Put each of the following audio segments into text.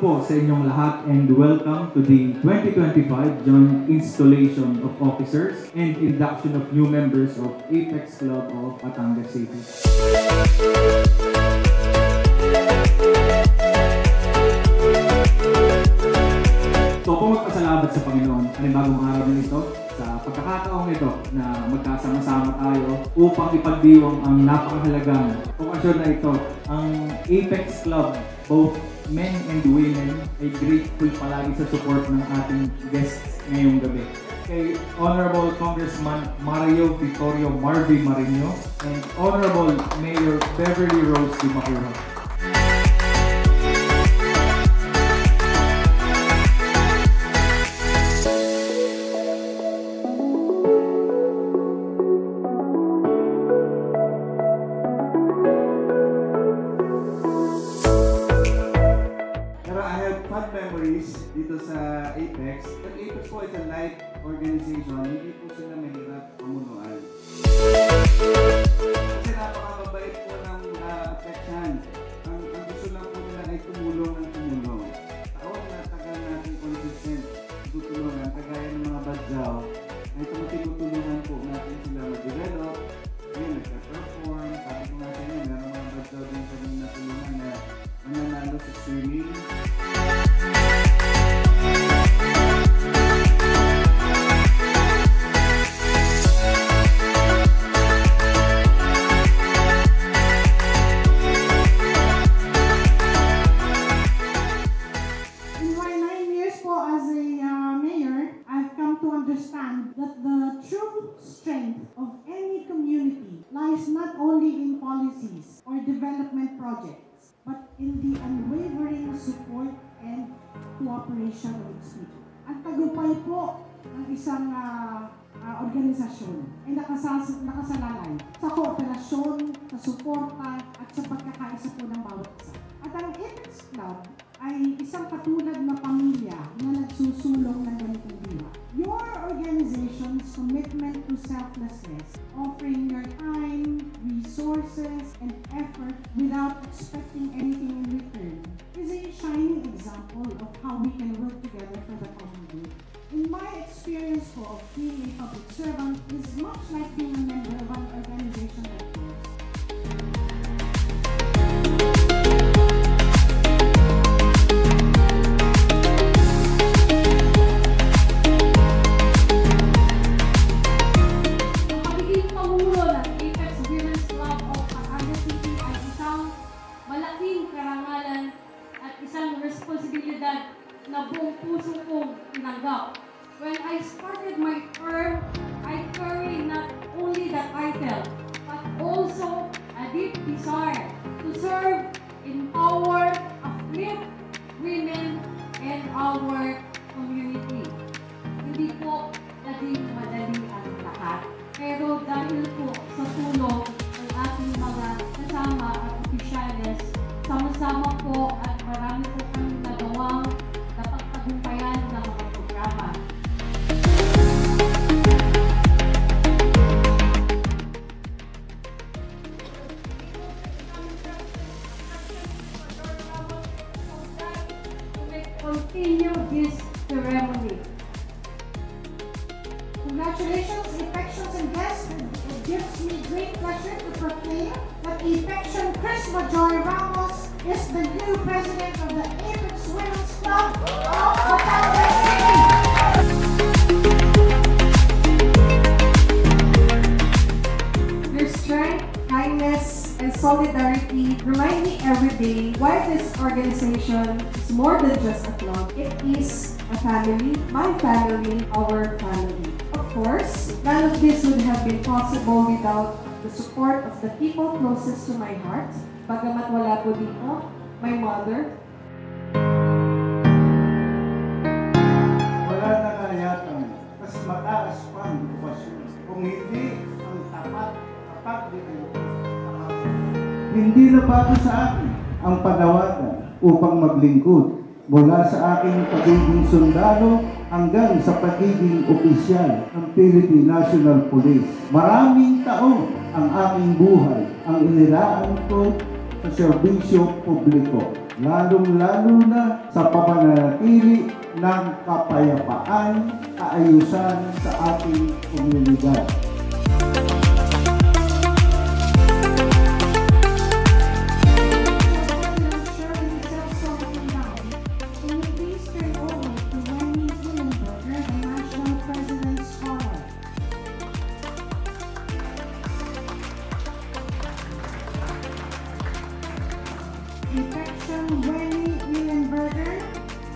po sa inyong lahat and welcome to the 2025 Joint Installation of Officers and Induction of New Members of Apex Club of Batangas City. So po magpasalamat sa Panginoon, panibagong araw na ito, sa pagkakataong ito na magkasama-sama tayo upang ipagdiwang ang napakahalagang okasyon na ito. Ang Apex Club, both men and women, ay grateful palagi sa support ng ating guests ngayong gabi. Kay Honorable Congressman Mario Vittorio Marvy Marino and Honorable Mayor Beverly Rose Di Macura. Memories dito sa Apex. At Apex po is a light organization, hindi po sila mahirap pamunuan. Kasi napakababait po ng affection. Ang gusto lang po nila ay tumulong ng tumulong. Taon na tagal natin consistent tutulungan, kagaya ng mga badyaw, ay tinutulungan po natin sila mag-develop, ngayon nagka-perform, sabi ko nga sa inyo, meron mga badyaw din kami natulungan na nananalo sa swimming. That the true strength of any community lies not only in policies or development projects, but in the unwavering support and cooperation of its people. Ang tagumpay po ng isang organisasyon ay nakasalalay sa kooperasyon, sa suporta at sa pagkakaisa po ng bawat isa. At ang Apex Club ay isang katulad na pamilya na nagsusulong ng ganitong diwa. Your organization's commitment to selflessness, offering your time, resources, and effort without expecting anything in return, is a shining example of how we can work together for the common good. In my experience of being a public servant is much like being a member of an organization like yours. Responsibilidad na buong puso kong tinanggap. When I started my term, I carry not only the title, but also a deep desire to serve, empower, uplift women and our community. Hindi po naging madali ang lahat. Pero dahil po sa tulong ng ating mga kasama at opisyales, sama-sama po at marami po kami nagawang napagtagumpayan ng mga programa. Continue this ceremony. Congratulations, Apexians and guests. It gives me great pleasure to proclaim that Apexian Chris Majoy Ramos is the new president of the Apex Women's Club of Batangas City. Your strength, kindness, and solidarity remind me every day why this organization is more than just a club. It is a family, my family, our family. Of course, none of this would have been possible without the support of the people closest to my heart. Bagamat wala po dito, my mother. Wala na kayatang mas mataas pa ang okupasyon. Kung hindi ang tapat din ang tapat. Hindi na bago sa akin ang panawagan upang maglingkod mula sa aking pagiging sundalo hanggang sa pagiging opisyal ng Philippine National Police. Maraming taon ang aking buhay ang inilaan ko sa serbisyo publiko. lalong-lalo na sa pamananatili ng kapayapaan, kaayusan sa ating komunidad. Infection Wenny Willenberger,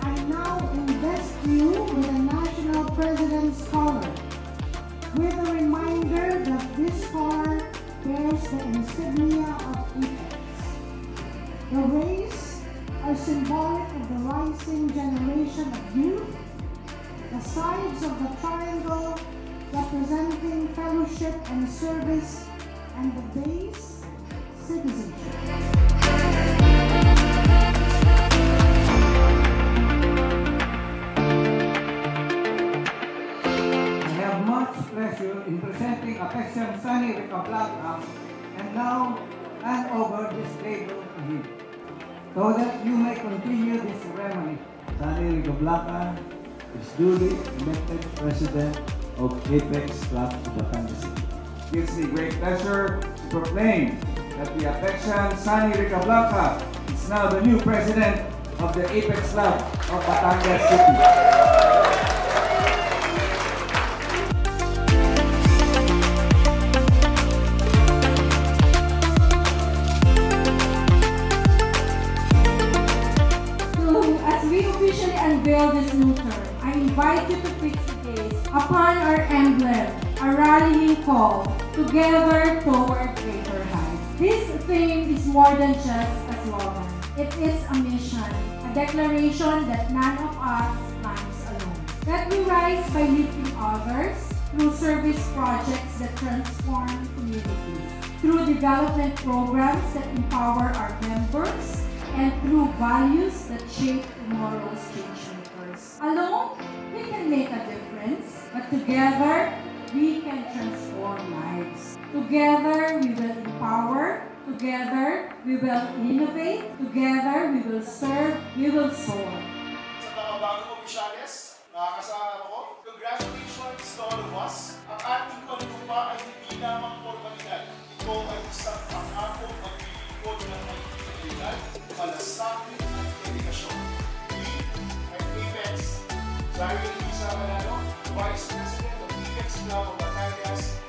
I now invest you with a National President's Collar, with a reminder that this collar bears the insignia of Apex. The rays are symbolic of the rising generation of youth, the sides of the triangle representing fellowship and service, and the base, citizenship. Pleasure in presenting Affection Sunny Recablanca, and now hand over this label to him, so that you may continue this ceremony. Sunny Recablanca is duly elected President of Apex Club of Batangas City. It gives me great pleasure to proclaim that the Affection Sunny Recablanca is now the new President of the Apex Club of Batangas City. Officially unveil this new term, I invite you to fix the gaze upon our emblem, a rallying call, together toward greater heights. This theme is more than just a slogan. It is a mission, a declaration that none of us stands alone. That we rise by lifting others through service projects that transform communities, through development programs that empower our members, and through values that shape tomorrow's changemakers. Alone, we can make a difference, but together, we can transform lives. Together, we will empower. Together, we will innovate. Together, we will serve. We will soar. Sa mga bagong opisyales, mga kasama ko, congratulations to all of us. Ang ating panlupa ay hindi lamang formalidad. Ito ay isang pangakong maglilingkod ng integridad, malasakit at dedikasyon. We at Apex, Zariel Lisa Manalo, Vice President of Apex Club of Batangas,